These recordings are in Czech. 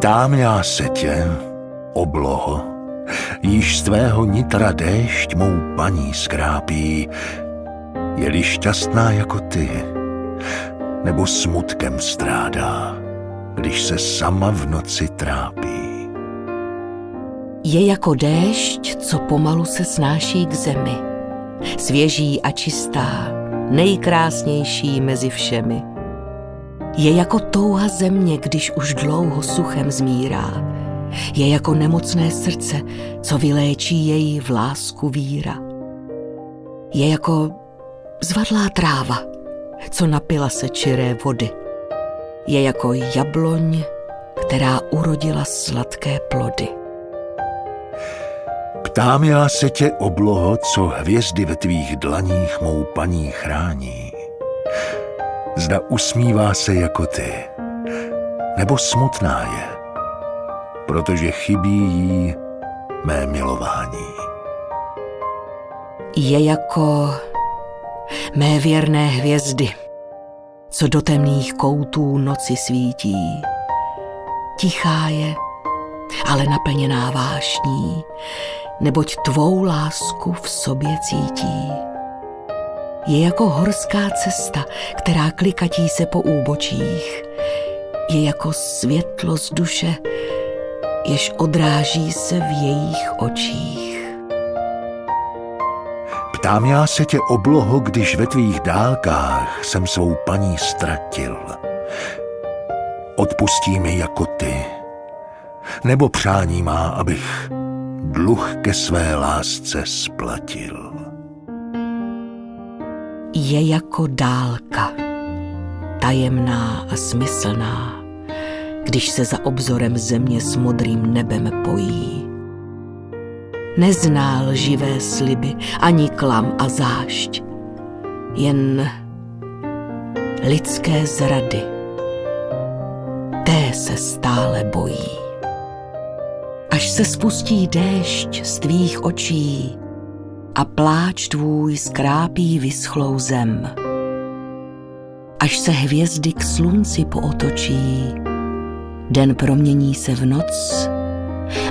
Ptám já se tě, obloho, již z tvého nitra déšť mou paní skrápí, je-li šťastná jako ty, nebo smutkem strádá, když se sama v noci trápí. Je jako déšť, co pomalu se snáší k zemi, svěží a čistá, nejkrásnější mezi všemi. Je jako touha země, když už dlouho suchem zmírá. Je jako nemocné srdce, co vyléčí jej v lásku víra. Je jako zvadlá tráva, co napila se čiré vody. Je jako jabloň, která urodila sladké plody. Ptám já se tě, obloho, co hvězdy ve tvých dlaních mou paní chrání. Zda usmívá se jako ty, nebo smutná je, protože chybí jí mé milování. Je jako mé věrné hvězdy, co do temných koutů noci svítí. Tichá je, ale naplněná vášní, neboť tvou lásku v sobě cítí. Je jako horská cesta, která klikatí se po úbočích. Je jako světlo z duše, jež odráží se v jejich očích. Ptám já se tě, obloho, když ve tvých dálkách jsem svou paní ztratil. Odpustí mi jako ty, nebo přání má, abych dluh ke své lásce splatil. Je jako dálka, tajemná a smyslná, když se za obzorem země s modrým nebem pojí. Nezná lživé sliby, ani klam a zášť, jen lidské zrady. Té se stále bojí. Až se spustí déšť z tvých očí a pláč tvůj skrápí vyschlou zem. Až se hvězdy k slunci pootočí, den promění se v noc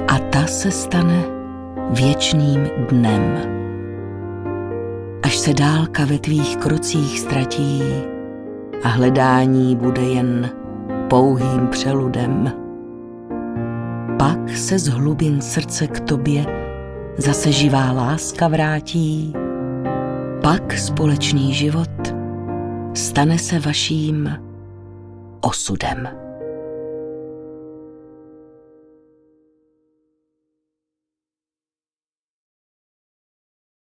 a ta se stane věčným dnem. Až se dálka ve tvých krocích ztratí a hledání bude jen pouhým přeludem, pak se z hlubin srdce k tobě zase živá láska vrátí, pak společný život stane se vaším osudem.